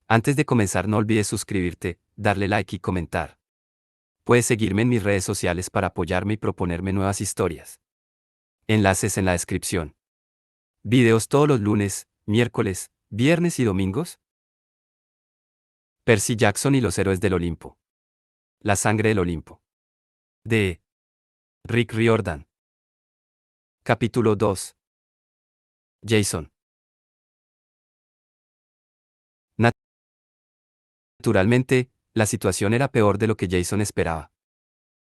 Antes de comenzar no olvides suscribirte, darle like y comentar. Puedes seguirme en mis redes sociales para apoyarme y proponerme nuevas historias. Enlaces en la descripción. Videos todos los lunes, miércoles, viernes y domingos. Percy Jackson y los héroes del Olimpo. La sangre del Olimpo. De Rick Riordan. Capítulo 2. Jason. Naturalmente, la situación era peor de lo que Jason esperaba.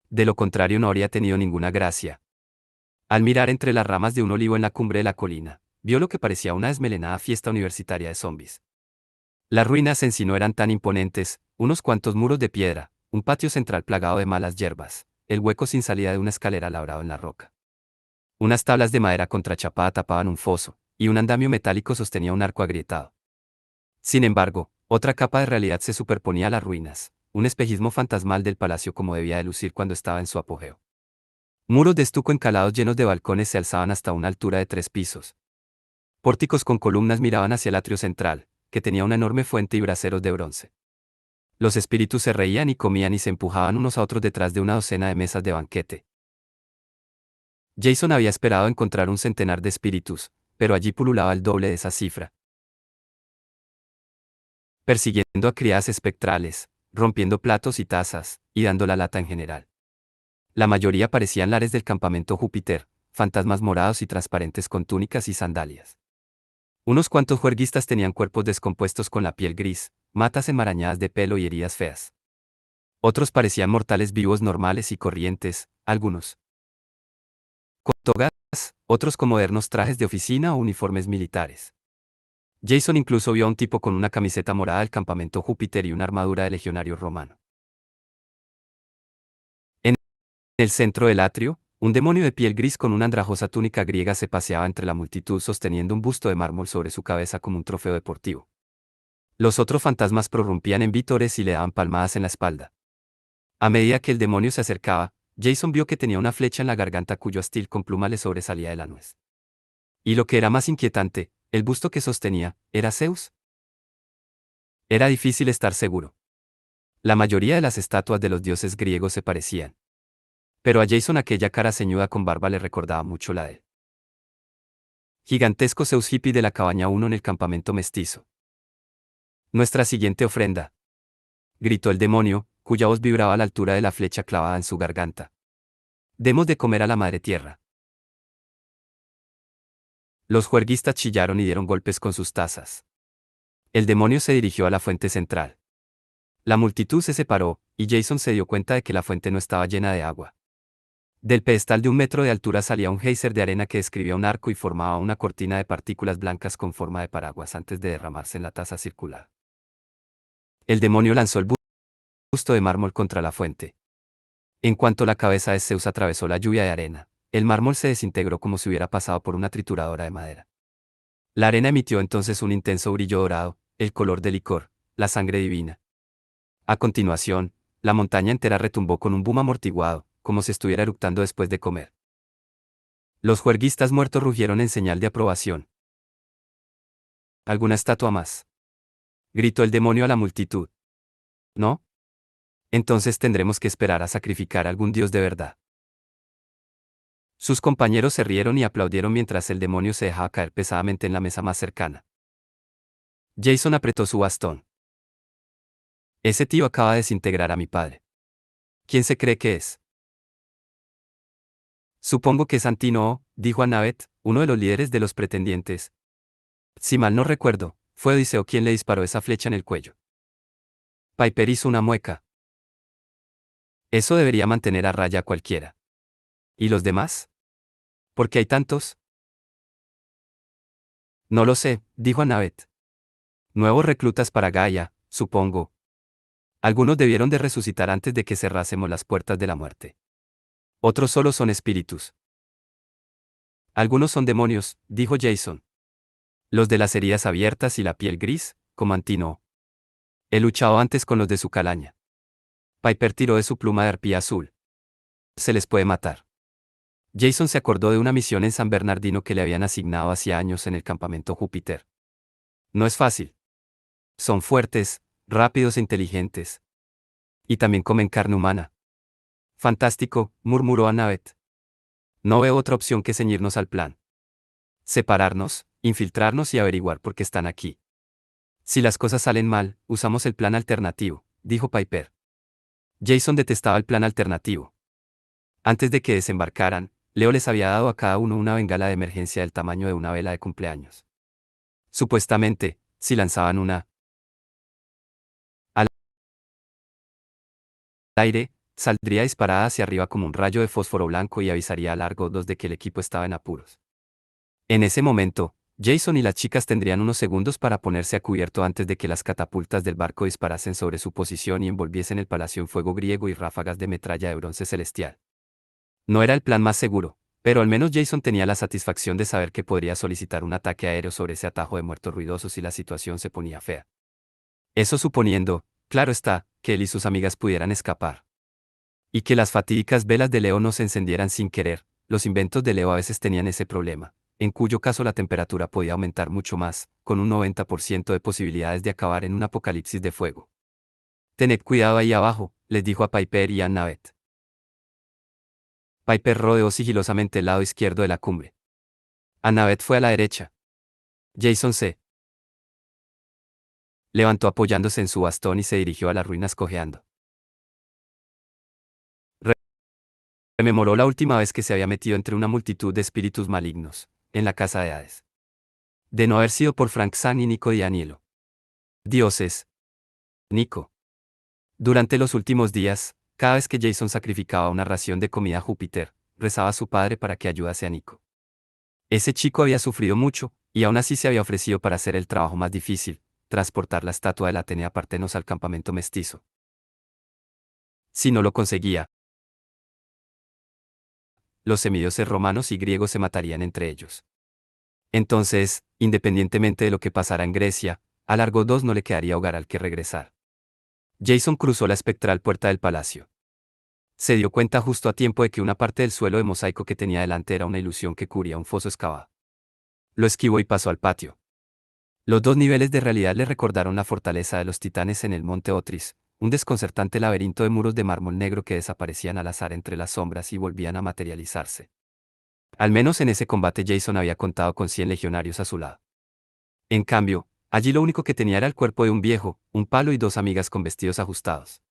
De lo contrario no habría tenido ninguna gracia. Al mirar entre las ramas de un olivo en la cumbre de la colina, vio lo que parecía una desmelenada fiesta universitaria de zombies. Las ruinas en sí no eran tan imponentes, unos cuantos muros de piedra, un patio central plagado de malas hierbas, el hueco sin salida de una escalera labrado en la roca. Unas tablas de madera contrachapada tapaban un foso, y un andamio metálico sostenía un arco agrietado. Sin embargo, otra capa de realidad se superponía a las ruinas, un espejismo fantasmal del palacio como debía de lucir cuando estaba en su apogeo. Muros de estuco encalados llenos de balcones se alzaban hasta una altura de 3 pisos. Pórticos con columnas miraban hacia el atrio central, que tenía una enorme fuente y braseros de bronce. Los espíritus se reían y comían y se empujaban unos a otros detrás de una docena de mesas de banquete. Jason había esperado encontrar un centenar de espíritus, pero allí pululaba el doble de esa cifra. Persiguiendo a criadas espectrales, rompiendo platos y tazas, y dando la lata en general. La mayoría parecían lares del campamento Júpiter, fantasmas morados y transparentes con túnicas y sandalias. Unos cuantos juerguistas tenían cuerpos descompuestos con la piel gris, matas enmarañadas de pelo y heridas feas. Otros parecían mortales vivos normales y corrientes, algunos con togas, otros con modernos trajes de oficina o uniformes militares. Jason incluso vio a un tipo con una camiseta morada del campamento Júpiter y una armadura de legionario romano. En el centro del atrio, un demonio de piel gris con una andrajosa túnica griega se paseaba entre la multitud sosteniendo un busto de mármol sobre su cabeza como un trofeo deportivo. Los otros fantasmas prorrumpían en vítores y le daban palmadas en la espalda. A medida que el demonio se acercaba, Jason vio que tenía una flecha en la garganta cuyo astil con pluma le sobresalía de la nuez. Y lo que era más inquietante, el busto que sostenía, ¿era Zeus? Era difícil estar seguro. La mayoría de las estatuas de los dioses griegos se parecían. Pero a Jason aquella cara ceñuda con barba le recordaba mucho la de él. Gigantesco Zeus hippie de la cabaña 1 en el campamento mestizo. Nuestra siguiente ofrenda, gritó el demonio, cuya voz vibraba a la altura de la flecha clavada en su garganta. Demos de comer a la madre tierra. Los juerguistas chillaron y dieron golpes con sus tazas. El demonio se dirigió a la fuente central. La multitud se separó, y Jason se dio cuenta de que la fuente no estaba llena de agua. Del pedestal de 1 metro de altura salía un geyser de arena que describía un arco y formaba una cortina de partículas blancas con forma de paraguas antes de derramarse en la taza circular. El demonio lanzó el busto de mármol contra la fuente. En cuanto la cabeza de Zeus atravesó la lluvia de arena, el mármol se desintegró como si hubiera pasado por una trituradora de madera. La arena emitió entonces un intenso brillo dorado, el color del licor, la sangre divina. A continuación, la montaña entera retumbó con un boom amortiguado, como si estuviera eructando después de comer. Los juerguistas muertos rugieron en señal de aprobación. ¿Alguna estatua más?, gritó el demonio a la multitud. ¿No? Entonces tendremos que esperar a sacrificar a algún dios de verdad. Sus compañeros se rieron y aplaudieron mientras el demonio se dejaba caer pesadamente en la mesa más cercana. Jason apretó su bastón. Ese tío acaba de desintegrar a mi padre. ¿Quién se cree que es? Supongo que es Antinoo, dijo Annabeth, uno de los líderes de los pretendientes. Si mal no recuerdo, fue Odiseo quien le disparó esa flecha en el cuello. Piper hizo una mueca. Eso debería mantener a raya a cualquiera. ¿Y los demás? ¿Por qué hay tantos? No lo sé, dijo Annabeth. Nuevos reclutas para Gaia, supongo. Algunos debieron de resucitar antes de que cerrásemos las puertas de la muerte. Otros solo son espíritus. Algunos son demonios, dijo Jason. Los de las heridas abiertas y la piel gris, como Antinoo. He luchado antes con los de su calaña. Piper tiró de su pluma de arpía azul. Se les puede matar. Jason se acordó de una misión en San Bernardino que le habían asignado hacía años en el campamento Júpiter. No es fácil. Son fuertes, rápidos e inteligentes. Y también comen carne humana. Fantástico, murmuró Annabeth. No veo otra opción que ceñirnos al plan. Separarnos, infiltrarnos y averiguar por qué están aquí. Si las cosas salen mal, usamos el plan alternativo, dijo Piper. Jason detestaba el plan alternativo. Antes de que desembarcaran, Leo les había dado a cada uno una bengala de emergencia del tamaño de una vela de cumpleaños. Supuestamente, si lanzaban una al aire, saldría disparada hacia arriba como un rayo de fósforo blanco y avisaría a Largo 2 de que el equipo estaba en apuros. En ese momento, Jason y las chicas tendrían unos segundos para ponerse a cubierto antes de que las catapultas del barco disparasen sobre su posición y envolviesen el palacio en fuego griego y ráfagas de metralla de bronce celestial. No era el plan más seguro, pero al menos Jason tenía la satisfacción de saber que podría solicitar un ataque aéreo sobre ese atajo de muertos ruidosos si la situación se ponía fea. Eso suponiendo, claro está, que él y sus amigas pudieran escapar. Y que las fatídicas velas de Leo no se encendieran sin querer. Los inventos de Leo a veces tenían ese problema, en cuyo caso la temperatura podía aumentar mucho más, con un 90% de posibilidades de acabar en un apocalipsis de fuego. Tened cuidado ahí abajo, les dijo a Piper y a Annabeth. Piper rodeó sigilosamente el lado izquierdo de la cumbre. Annabeth fue a la derecha. Jason se levantó apoyándose en su bastón y se dirigió a las ruinas cojeando. Rememoró la última vez que se había metido entre una multitud de espíritus malignos, en la casa de Hades. De no haber sido por Frank San y Nico Anielo. Dioses. Nico. Durante los últimos días, cada vez que Jason sacrificaba una ración de comida a Júpiter, rezaba a su padre para que ayudase a Nico. Ese chico había sufrido mucho, y aún así se había ofrecido para hacer el trabajo más difícil, transportar la estatua de la Atenea Partenos al campamento mestizo. Si no lo conseguía, los semidioses romanos y griegos se matarían entre ellos. Entonces, independientemente de lo que pasara en Grecia, a Largo 2 no le quedaría hogar al que regresar. Jason cruzó la espectral puerta del palacio. Se dio cuenta justo a tiempo de que una parte del suelo de mosaico que tenía delante era una ilusión que cubría un foso excavado. Lo esquivó y pasó al patio. Los dos niveles de realidad le recordaron la fortaleza de los titanes en el monte Otris, un desconcertante laberinto de muros de mármol negro que desaparecían al azar entre las sombras y volvían a materializarse. Al menos en ese combate Jason había contado con 100 legionarios a su lado. En cambio, allí lo único que tenía era el cuerpo de un viejo, un palo y dos amigas con vestidos ajustados.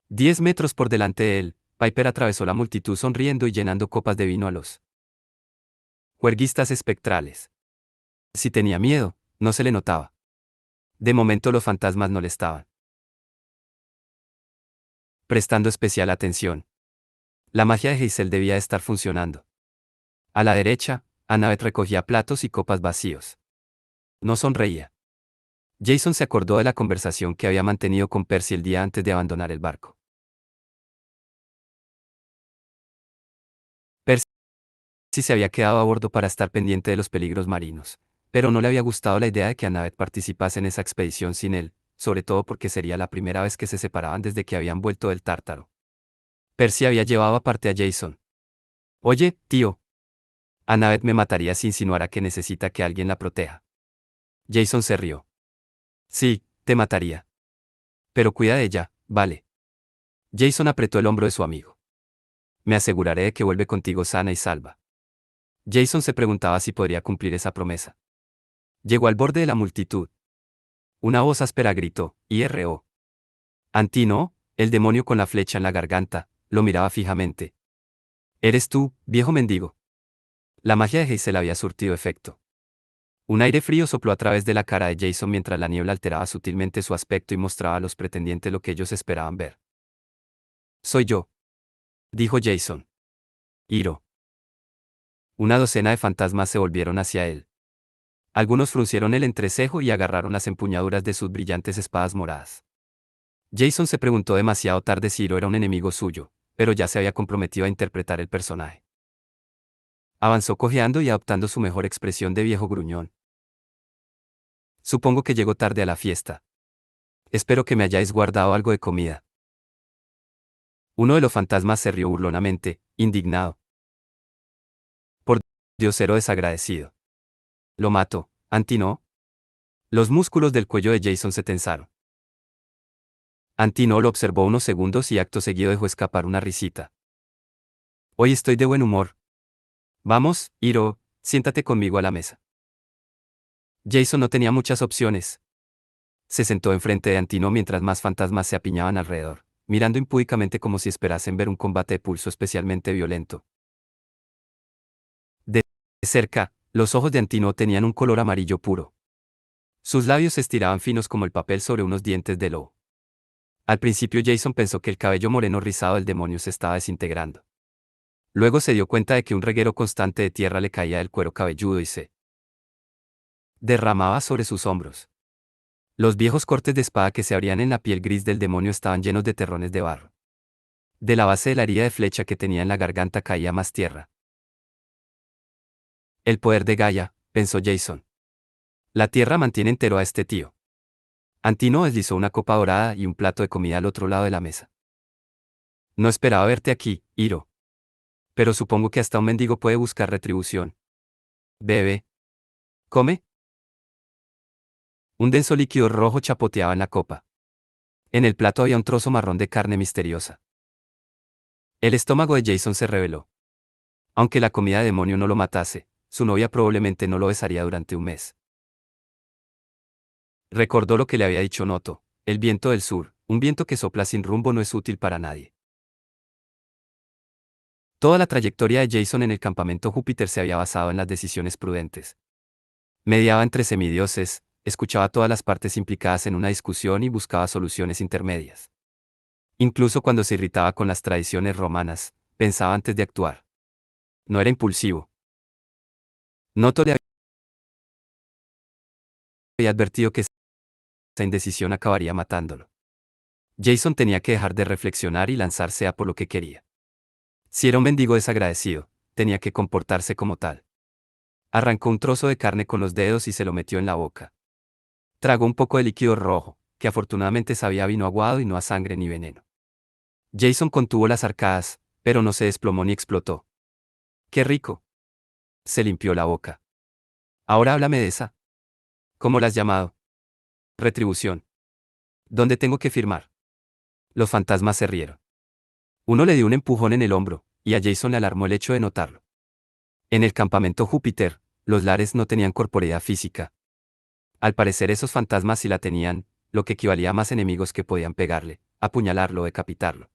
10 metros por delante de él, Piper atravesó la multitud sonriendo y llenando copas de vino a los juerguistas espectrales. Si tenía miedo, no se le notaba. De momento los fantasmas no le estaban prestando especial atención. La magia de Hazel debía estar funcionando. A la derecha, Annabeth recogía platos y copas vacíos. No sonreía. Jason se acordó de la conversación que había mantenido con Percy el día antes de abandonar el barco. Percy se había quedado a bordo para estar pendiente de los peligros marinos, pero no le había gustado la idea de que Annabeth participase en esa expedición sin él, sobre todo porque sería la primera vez que se separaban desde que habían vuelto del Tártaro. Percy había llevado aparte a Jason. Oye, tío. Annabeth me mataría si insinuara que necesita que alguien la proteja. Jason se rió. Sí, te mataría. Pero cuida de ella, vale. Jason apretó el hombro de su amigo. Me aseguraré de que vuelve contigo sana y salva. Jason se preguntaba si podría cumplir esa promesa. Llegó al borde de la multitud. Una voz áspera gritó, IRO. Antino, el demonio con la flecha en la garganta, lo miraba fijamente. ¿Eres tú, viejo mendigo? La magia de Hazel había surtido efecto. Un aire frío sopló a través de la cara de Jason mientras la niebla alteraba sutilmente su aspecto y mostraba a los pretendientes lo que ellos esperaban ver. Soy yo, dijo Jason. Iro. Una docena de fantasmas se volvieron hacia él. Algunos fruncieron el entrecejo y agarraron las empuñaduras de sus brillantes espadas moradas. Jason se preguntó demasiado tarde si Iro era un enemigo suyo, pero ya se había comprometido a interpretar el personaje. Avanzó cojeando y adoptando su mejor expresión de viejo gruñón. Supongo que llegó tarde a la fiesta. Espero que me hayáis guardado algo de comida. Uno de los fantasmas se rió burlonamente, indignado. Por Dios, cero desagradecido. Lo mato, Antino. Los músculos del cuello de Jason se tensaron. Antino lo observó unos segundos y acto seguido dejó escapar una risita. Hoy estoy de buen humor. Vamos, Hiro, siéntate conmigo a la mesa. Jason no tenía muchas opciones. Se sentó enfrente de Antino mientras más fantasmas se apiñaban alrededor, mirando impúdicamente como si esperasen ver un combate de pulso especialmente violento. De cerca, los ojos de Antino tenían un color amarillo puro. Sus labios se estiraban finos como el papel sobre unos dientes de lobo. Al principio Jason pensó que el cabello moreno rizado del demonio se estaba desintegrando. Luego se dio cuenta de que un reguero constante de tierra le caía del cuero cabelludo y se derramaba sobre sus hombros. Los viejos cortes de espada que se abrían en la piel gris del demonio estaban llenos de terrones de barro. De la base de la herida de flecha que tenía en la garganta caía más tierra. El poder de Gaia, pensó Jason. La tierra mantiene entero a este tío. Antino deslizó una copa dorada y un plato de comida al otro lado de la mesa. No esperaba verte aquí, Hiro. Pero supongo que hasta un mendigo puede buscar retribución. Bebe. Come. Un denso líquido rojo chapoteaba en la copa. En el plato había un trozo marrón de carne misteriosa. El estómago de Jason se reveló. Aunque la comida de demonio no lo matase, su novia probablemente no lo besaría durante un mes. Recordó lo que le había dicho Noto: el viento del sur, un viento que sopla sin rumbo no es útil para nadie. Toda la trayectoria de Jason en el campamento Júpiter se había basado en las decisiones prudentes. Mediaba entre semidioses, escuchaba todas las partes implicadas en una discusión y buscaba soluciones intermedias. Incluso cuando se irritaba con las tradiciones romanas, pensaba antes de actuar. No era impulsivo. Noto le había advertido que esa indecisión acabaría matándolo. Jason tenía que dejar de reflexionar y lanzarse a por lo que quería. Si era un mendigo desagradecido, tenía que comportarse como tal. Arrancó un trozo de carne con los dedos y se lo metió en la boca. Tragó un poco de líquido rojo, que afortunadamente sabía a vino aguado y no a sangre ni veneno. Jason contuvo las arcadas, pero no se desplomó ni explotó. ¡Qué rico! Se limpió la boca. Ahora háblame de esa. ¿Cómo la has llamado? Retribución. ¿Dónde tengo que firmar? Los fantasmas se rieron. Uno le dio un empujón en el hombro, y a Jason le alarmó el hecho de notarlo. En el campamento Júpiter, los lares no tenían corporeidad física. Al parecer esos fantasmas sí la tenían, lo que equivalía a más enemigos que podían pegarle, apuñalarlo o decapitarlo.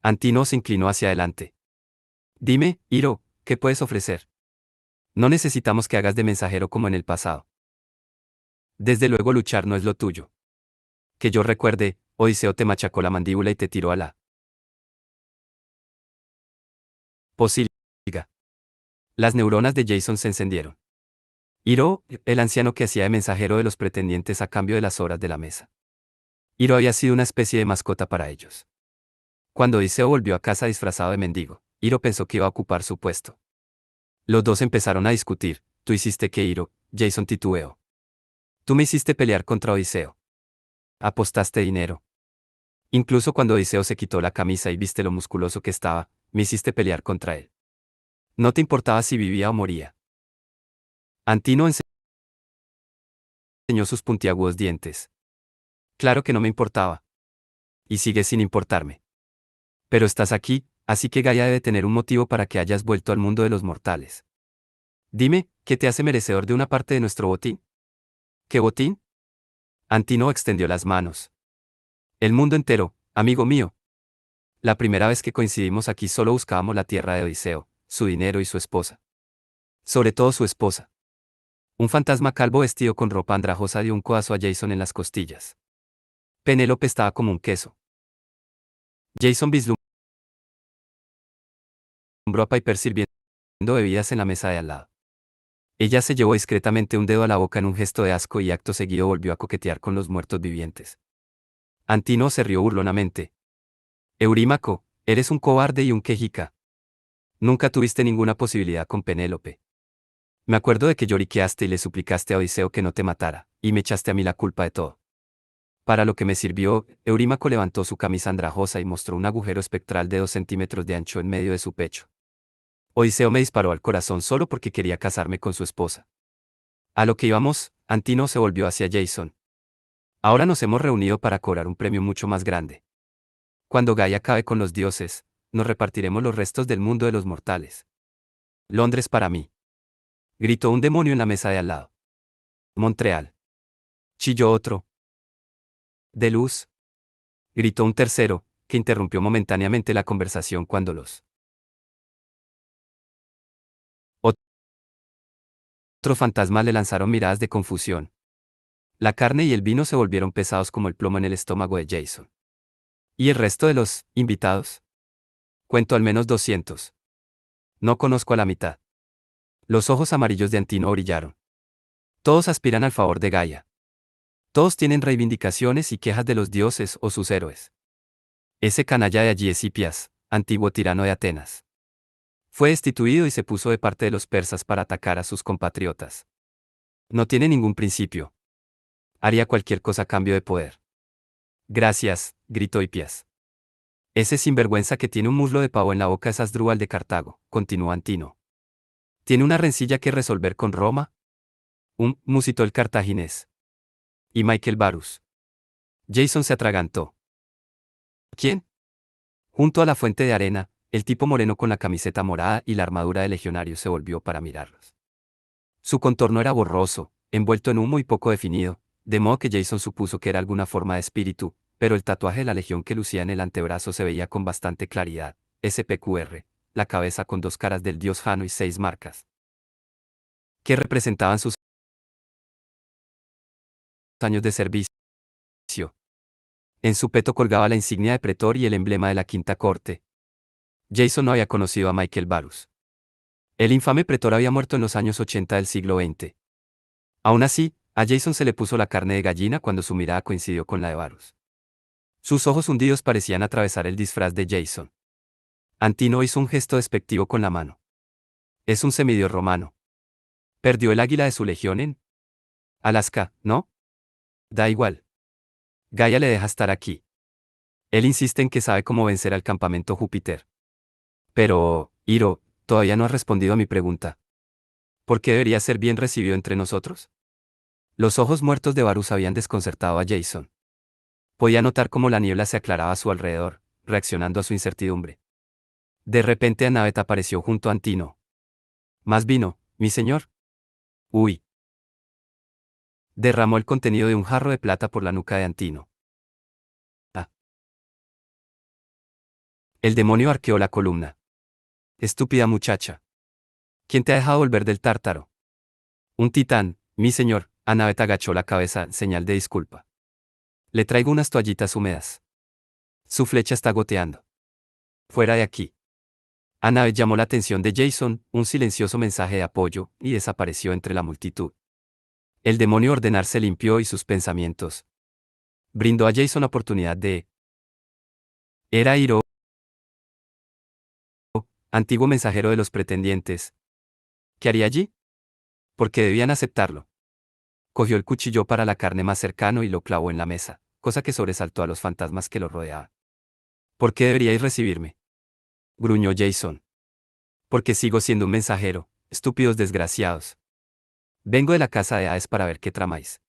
Antino se inclinó hacia adelante. Dime, Hiro, ¿qué puedes ofrecer? No necesitamos que hagas de mensajero como en el pasado. Desde luego luchar no es lo tuyo. Que yo recuerde, Odiseo te machacó la mandíbula y te tiró a la posilga. Las neuronas de Jason se encendieron. Hiro, el anciano que hacía de mensajero de los pretendientes a cambio de las horas de la mesa. Hiro había sido una especie de mascota para ellos. Cuando Odiseo volvió a casa disfrazado de mendigo, Hiro pensó que iba a ocupar su puesto. Los dos empezaron a discutir. Tú hiciste que Hiro, Jason titubeó. Tú me hiciste pelear contra Odiseo. Apostaste dinero. Incluso cuando Odiseo se quitó la camisa y viste lo musculoso que estaba, me hiciste pelear contra él. No te importaba si vivía o moría. Antino enseñó sus puntiagudos dientes. Claro que no me importaba. Y sigue sin importarme. Pero estás aquí, así que Gaia debe tener un motivo para que hayas vuelto al mundo de los mortales. Dime, ¿qué te hace merecedor de una parte de nuestro botín? ¿Qué botín? Antino extendió las manos. El mundo entero, amigo mío. La primera vez que coincidimos aquí solo buscábamos la tierra de Odiseo, su dinero y su esposa. Sobre todo su esposa. Un fantasma calvo vestido con ropa andrajosa dio un codazo a Jason en las costillas. Penélope estaba como un queso. Jason vislumbró a Piper sirviendo bebidas en la mesa de al lado. Ella se llevó discretamente un dedo a la boca en un gesto de asco y acto seguido volvió a coquetear con los muertos vivientes. Antino se rió burlonamente. Eurímaco, eres un cobarde y un quejica. Nunca tuviste ninguna posibilidad con Penélope. Me acuerdo de que lloriqueaste y le suplicaste a Odiseo que no te matara, y me echaste a mí la culpa de todo. Para lo que me sirvió, Eurímaco levantó su camisa andrajosa y mostró un agujero espectral de 2 centímetros de ancho en medio de su pecho. Odiseo me disparó al corazón solo porque quería casarme con su esposa. A lo que íbamos, Antino se volvió hacia Jason. Ahora nos hemos reunido para cobrar un premio mucho más grande. Cuando Gaia acabe con los dioses, nos repartiremos los restos del mundo de los mortales. Londres para mí. Gritó un demonio en la mesa de al lado. Montreal. Chilló otro. De luz. Gritó un tercero, que interrumpió momentáneamente la conversación cuando los otros fantasmas le lanzaron miradas de confusión. La carne y el vino se volvieron pesados como el plomo en el estómago de Jason. ¿Y el resto de los invitados? Cuento al menos 200. No conozco a la mitad. Los ojos amarillos de Antino brillaron. Todos aspiran al favor de Gaia. Todos tienen reivindicaciones y quejas de los dioses o sus héroes. Ese canalla de allí es Hipias, antiguo tirano de Atenas. Fue destituido y se puso de parte de los persas para atacar a sus compatriotas. No tiene ningún principio. Haría cualquier cosa a cambio de poder. Gracias, gritó Hipias. Ese sinvergüenza que tiene un muslo de pavo en la boca es Asdrúbal de Cartago, continuó Antino. ¿Tiene una rencilla que resolver con Roma? Musitó el cartaginés. Y Michael Varus. Jason se atragantó. ¿Quién? Junto a la fuente de arena, el tipo moreno con la camiseta morada y la armadura de legionario se volvió para mirarlos. Su contorno era borroso, envuelto en humo y poco definido, de modo que Jason supuso que era alguna forma de espíritu, pero el tatuaje de la legión que lucía en el antebrazo se veía con bastante claridad, SPQR, la cabeza con 2 caras del dios Jano y 6 marcas, que representaban sus años de servicio. En su peto colgaba la insignia de pretor y el emblema de la Quinta Corte. Jason no había conocido a Michael Varus. El infame pretor había muerto en los años 80 del siglo XX. Aún así, a Jason se le puso la carne de gallina cuando su mirada coincidió con la de Varus. Sus ojos hundidos parecían atravesar el disfraz de Jason. Antino hizo un gesto despectivo con la mano. Es un semidios romano. ¿Perdió el águila de su legión en Alaska, no? Da igual. Gaia le deja estar aquí. Él insiste en que sabe cómo vencer al campamento Júpiter. Pero, Hiro, todavía no has respondido a mi pregunta. ¿Por qué debería ser bien recibido entre nosotros? Los ojos muertos de Varus habían desconcertado a Jason. Podía notar cómo la niebla se aclaraba a su alrededor, reaccionando a su incertidumbre. De repente Annabeth apareció junto a Antino. ¿Más vino, mi señor? Uy. Derramó el contenido de un jarro de plata por la nuca de Antino. Ah. El demonio arqueó la columna. Estúpida muchacha. ¿Quién te ha dejado volver del Tártaro? Un titán, mi señor. Annabeth agachó la cabeza en señal de disculpa. Le traigo unas toallitas húmedas. Su flecha está goteando. Fuera de aquí. Annabeth llamó la atención de Jason, un silencioso mensaje de apoyo, y desapareció entre la multitud. El demonio ordenar se limpió y sus pensamientos. Brindó a Jason la oportunidad de... Era Hiro, antiguo mensajero de los pretendientes. ¿Qué haría allí? Porque debían aceptarlo. Cogió el cuchillo para la carne más cercano y lo clavó en la mesa, cosa que sobresaltó a los fantasmas que lo rodeaban. ¿Por qué deberíais recibirme? Gruñó Jason. Porque sigo siendo un mensajero, estúpidos desgraciados. Vengo de la casa de Hades para ver qué tramáis.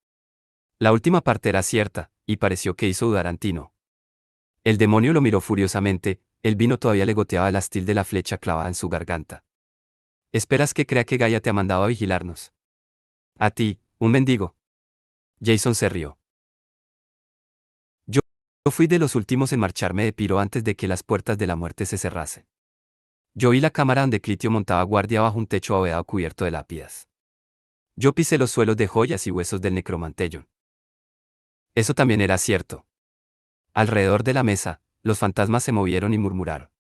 La última parte era cierta, y pareció que hizo dudar a Antino. El demonio lo miró furiosamente, el vino todavía le goteaba el astil de la flecha clavada en su garganta. ¿Esperas que crea que Gaia te ha mandado a vigilarnos? A ti, un mendigo. Jason se rió. Yo fui de los últimos en marcharme de Piro antes de que las puertas de la muerte se cerrasen. Yo vi la cámara donde Clitio montaba guardia bajo un techo abovedado cubierto de lápidas. Yo pisé los suelos de joyas y huesos del necromantellón. Eso también era cierto. Alrededor de la mesa, los fantasmas se movieron y murmuraron.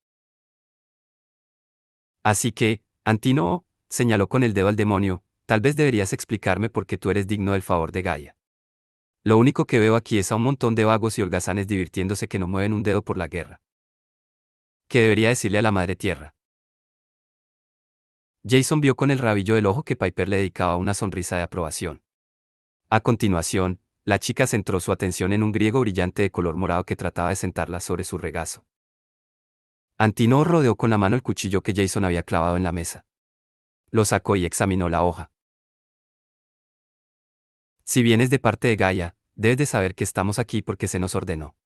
Así que, Antino, señaló con el dedo al demonio, tal vez deberías explicarme por qué tú eres digno del favor de Gaia. Lo único que veo aquí es a un montón de vagos y holgazanes divirtiéndose que no mueven un dedo por la guerra. ¿Qué debería decirle a la madre tierra? Jason vio con el rabillo del ojo que Piper le dedicaba una sonrisa de aprobación. A continuación, la chica centró su atención en un griego brillante de color morado que trataba de sentarla sobre su regazo. Antino rodeó con la mano el cuchillo que Jason había clavado en la mesa. Lo sacó y examinó la hoja. Si vienes de parte de Gaia, debes de saber que estamos aquí porque se nos ordenó.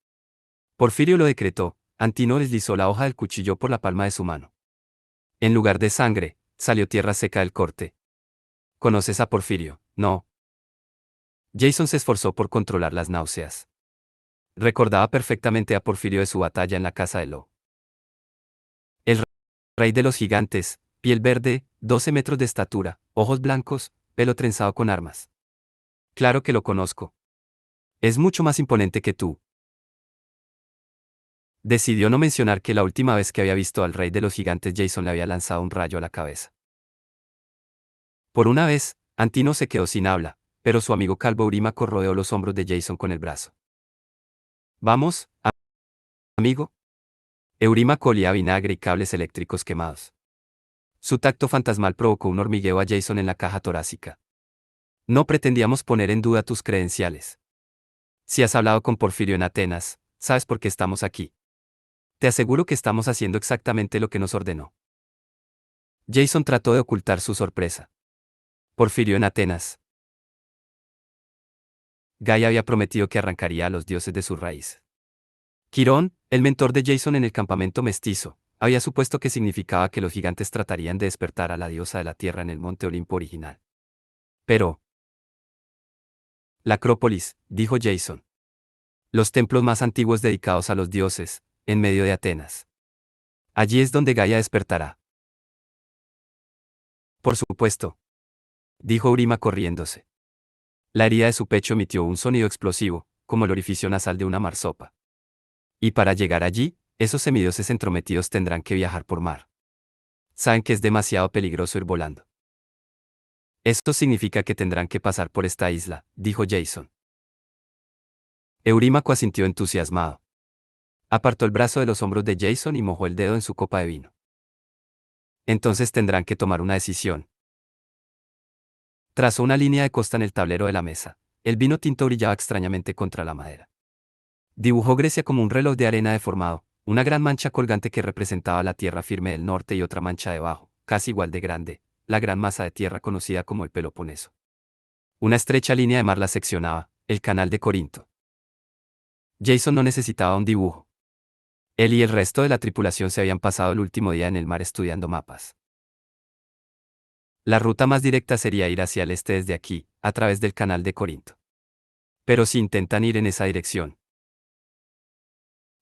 Porfirio lo decretó. Antino deslizó la hoja del cuchillo por la palma de su mano. En lugar de sangre, salió tierra seca del corte. ¿Conoces a Porfirio? No. Jason se esforzó por controlar las náuseas. Recordaba perfectamente a Porfirio de su batalla en la casa de Lo. El rey de los gigantes, piel verde, 12 metros de estatura, ojos blancos, pelo trenzado con armas. Claro que lo conozco. Es mucho más imponente que tú. Decidió no mencionar que la última vez que había visto al rey de los gigantes Jason le había lanzado un rayo a la cabeza. Por una vez, Antino se quedó sin habla, pero su amigo calvo Eurímaco rodeó los hombros de Jason con el brazo. Vamos, amigo. Eurímaco olía a vinagre y cables eléctricos quemados. Su tacto fantasmal provocó un hormigueo a Jason en la caja torácica. No pretendíamos poner en duda tus credenciales. Si has hablado con Porfirio en Atenas, sabes por qué estamos aquí. Te aseguro que estamos haciendo exactamente lo que nos ordenó. Jason trató de ocultar su sorpresa. Porfirio en Atenas. Gaia había prometido que arrancaría a los dioses de su raíz. Quirón, el mentor de Jason en el campamento mestizo, había supuesto que significaba que los gigantes tratarían de despertar a la diosa de la tierra en el monte Olimpo original. Pero... La Acrópolis, dijo Jason. Los templos más antiguos dedicados a los dioses, en medio de Atenas. Allí es donde Gaia despertará. Por supuesto, dijo Eurima corriéndose. La herida de su pecho emitió un sonido explosivo, como el orificio nasal de una marsopa. Y para llegar allí, esos semidioses entrometidos tendrán que viajar por mar. Saben que es demasiado peligroso ir volando. Esto significa que tendrán que pasar por esta isla, dijo Jason. Eurímaco asintió entusiasmado. Apartó el brazo de los hombros de Jason y mojó el dedo en su copa de vino. Entonces tendrán que tomar una decisión. Trazó una línea de costa en el tablero de la mesa. El vino tinto brillaba extrañamente contra la madera. Dibujó Grecia como un reloj de arena deformado, una gran mancha colgante que representaba la tierra firme del norte y otra mancha debajo, casi igual de grande, la gran masa de tierra conocida como el Peloponeso. Una estrecha línea de mar la seccionaba, el canal de Corinto. Jason no necesitaba un dibujo. Él y el resto de la tripulación se habían pasado el último día en el mar estudiando mapas. La ruta más directa sería ir hacia el este desde aquí, a través del canal de Corinto. Pero si intentan ir en esa dirección.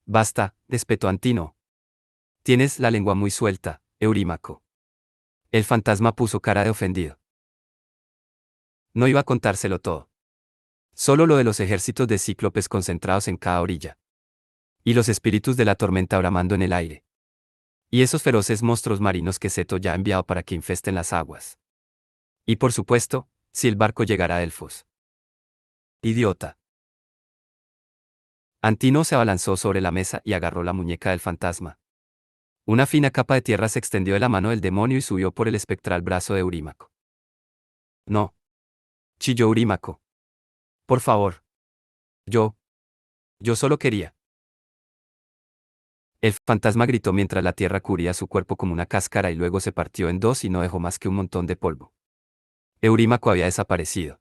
Basta, espetó Antino. Tienes la lengua muy suelta, Eurímaco. El fantasma puso cara de ofendido. No iba a contárselo todo. Solo lo de los ejércitos de cíclopes concentrados en cada orilla. Y los espíritus de la tormenta bramando en el aire. Y esos feroces monstruos marinos que Seto ya ha enviado para que infesten las aguas. Y por supuesto, si el barco llegara a Elfos. Idiota. Antino se abalanzó sobre la mesa y agarró la muñeca del fantasma. Una fina capa de tierra se extendió de la mano del demonio y subió por el espectral brazo de Eurímaco. No. Chilló Eurímaco. Por favor. Yo solo quería. El fantasma gritó mientras la tierra cubría su cuerpo como una cáscara y luego se partió en dos y no dejó más que un montón de polvo. Eurímaco había desaparecido.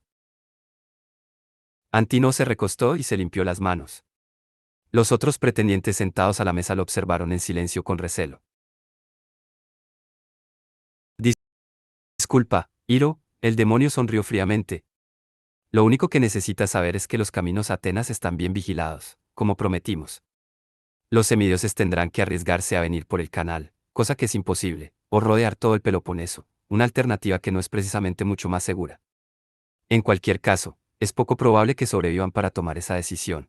Antino se recostó y se limpió las manos. Los otros pretendientes sentados a la mesa lo observaron en silencio con recelo. Disculpa, Hiro, el demonio sonrió fríamente. Lo único que necesitas saber es que los caminos a Atenas están bien vigilados, como prometimos. Los semidioses tendrán que arriesgarse a venir por el canal, cosa que es imposible, o rodear todo el Peloponeso, una alternativa que no es precisamente mucho más segura. En cualquier caso, es poco probable que sobrevivan para tomar esa decisión.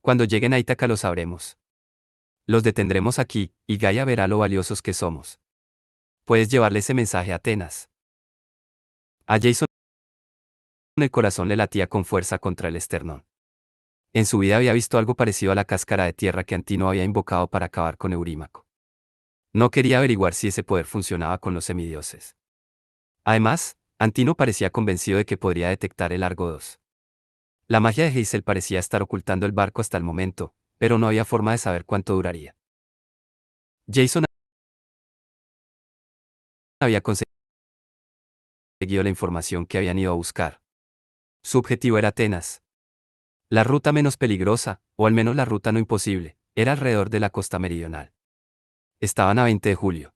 Cuando lleguen a Ítaca lo sabremos. Los detendremos aquí, y Gaia verá lo valiosos que somos. Puedes llevarle ese mensaje a Atenas. A Jason el corazón le latía con fuerza contra el esternón. En su vida había visto algo parecido a la cáscara de tierra que Antino había invocado para acabar con Eurímaco. No quería averiguar si ese poder funcionaba con los semidioses. Además, Antino parecía convencido de que podría detectar el Argo 2. La magia de Hazel parecía estar ocultando el barco hasta el momento, pero no había forma de saber cuánto duraría. Jason había conseguido la información que habían ido a buscar. Su objetivo era Atenas. La ruta menos peligrosa, o al menos la ruta no imposible, era alrededor de la costa meridional. Estaban a 20 de julio.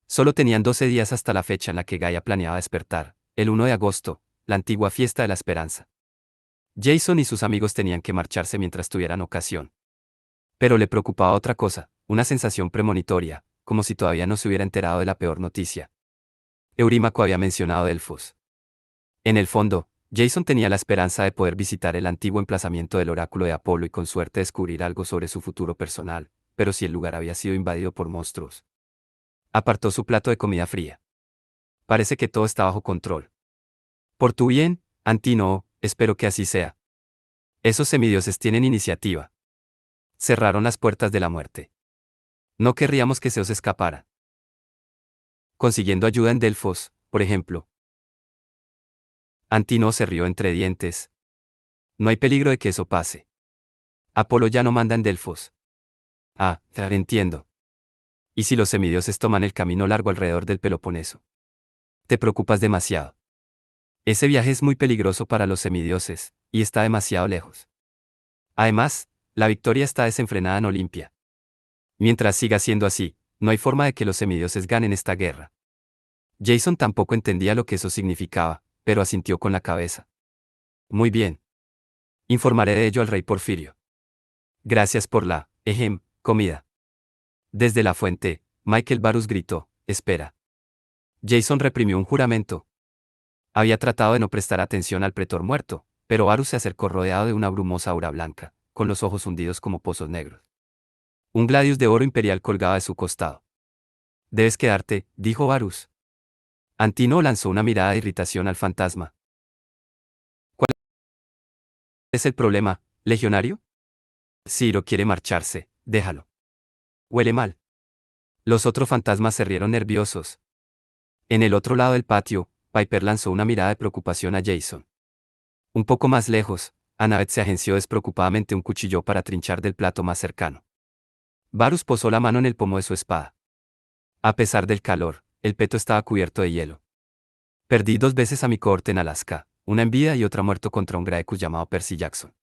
Solo tenían 12 días hasta la fecha en la que Gaia planeaba despertar, el 1 de agosto, la antigua fiesta de la esperanza. Jason y sus amigos tenían que marcharse mientras tuvieran ocasión. Pero le preocupaba otra cosa, una sensación premonitoria, como si todavía no se hubiera enterado de la peor noticia. Eurímaco había mencionado Delfos. En el fondo, Jason tenía la esperanza de poder visitar el antiguo emplazamiento del oráculo de Apolo y con suerte descubrir algo sobre su futuro personal, pero si el lugar había sido invadido por monstruos. Apartó su plato de comida fría. Parece que todo está bajo control. Por tu bien, Antínoe, espero que así sea. Esos semidioses tienen iniciativa. Cerraron las puertas de la muerte. No querríamos que se os escapara. Consiguiendo ayuda en Delfos, por ejemplo. Antínoe se rió entre dientes. No hay peligro de que eso pase. Apolo ya no manda en Delfos. Ah, entiendo. ¿Y si los semidioses toman el camino largo alrededor del Peloponeso? Te preocupas demasiado. Ese viaje es muy peligroso para los semidioses, y está demasiado lejos. Además, la victoria está desenfrenada en Olimpia. Mientras siga siendo así, no hay forma de que los semidioses ganen esta guerra. Jason tampoco entendía lo que eso significaba, pero asintió con la cabeza. Muy bien. Informaré de ello al rey Porfirio. Gracias por la, comida. Desde la fuente, Michael Varus gritó, espera. Jason reprimió un juramento. Había tratado de no prestar atención al pretor muerto, pero Varus se acercó rodeado de una brumosa aura blanca, con los ojos hundidos como pozos negros. Un gladius de oro imperial colgaba de su costado. Debes quedarte, dijo Varus. Antínoe lanzó una mirada de irritación al fantasma. ¿Cuál es el problema, legionario? Ciro quiere marcharse, déjalo. Huele mal. Los otros fantasmas se rieron nerviosos. En el otro lado del patio, Piper lanzó una mirada de preocupación a Jason. Un poco más lejos, Annabeth se agenció despreocupadamente un cuchillo para trinchar del plato más cercano. Varus posó la mano en el pomo de su espada. A pesar del calor, el peto estaba cubierto de hielo. Perdí 2 veces a mi cohorte en Alaska, una en vida y otra muerto contra un Graecus llamado Percy Jackson.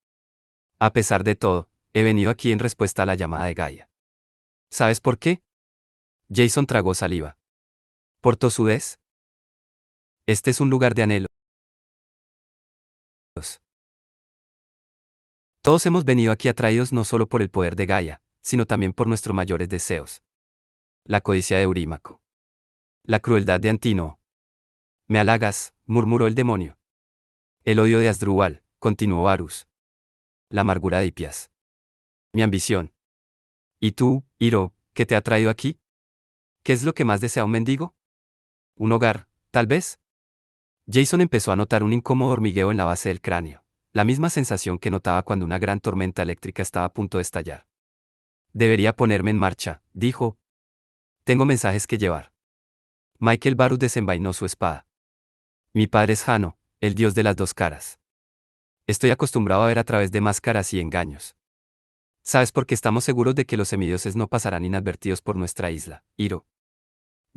A pesar de todo, he venido aquí en respuesta a la llamada de Gaia. ¿Sabes por qué? Jason tragó saliva. ¿Por tosudez? Este es un lugar de anhelos. Todos hemos venido aquí atraídos no solo por el poder de Gaia, sino también por nuestros mayores deseos. La codicia de Eurímaco. La crueldad de Antínoe. Me halagas, murmuró el demonio. El odio de Asdrúbal, continuó Varus. La amargura de Hipias. Mi ambición. ¿Y tú, Hiro, qué te ha traído aquí? ¿Qué es lo que más desea un mendigo? ¿Un hogar, tal vez? Jason empezó a notar un incómodo hormigueo en la base del cráneo, la misma sensación que notaba cuando una gran tormenta eléctrica estaba a punto de estallar. Debería ponerme en marcha, dijo. Tengo mensajes que llevar. Michael Varus desenvainó su espada. Mi padre es Jano, el dios de las 2 caras. Estoy acostumbrado a ver a través de máscaras y engaños. ¿Sabes por qué estamos seguros de que los semidioses no pasarán inadvertidos por nuestra isla, Hiro?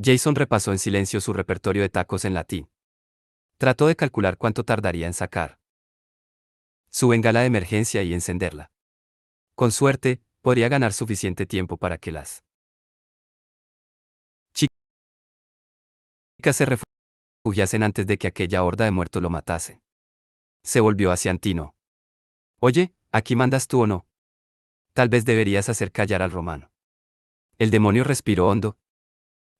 Jason repasó en silencio su repertorio de tacos en latín. Trató de calcular cuánto tardaría en sacar su bengala de emergencia y encenderla. Con suerte, podría ganar suficiente tiempo para que las chicas se refugiasen antes de que aquella horda de muertos lo matase. Se volvió hacia Antínoe. Oye, ¿aquí mandas tú o no? Tal vez deberías hacer callar al romano. El demonio respiró hondo.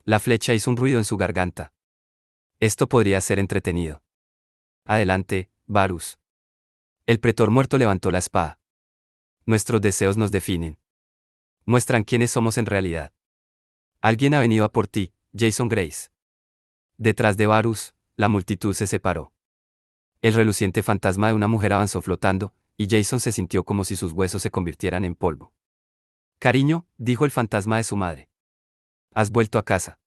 La flecha hizo un ruido en su garganta. Esto podría ser entretenido. Adelante, Varus. El pretor muerto levantó la espada. Nuestros deseos nos definen. Muestran quiénes somos en realidad. Alguien ha venido a por ti, Jason Grace. Detrás de Varus, la multitud se separó. El reluciente fantasma de una mujer avanzó flotando, y Jason se sintió como si sus huesos se convirtieran en polvo. Cariño, dijo el fantasma de su madre. Has vuelto a casa.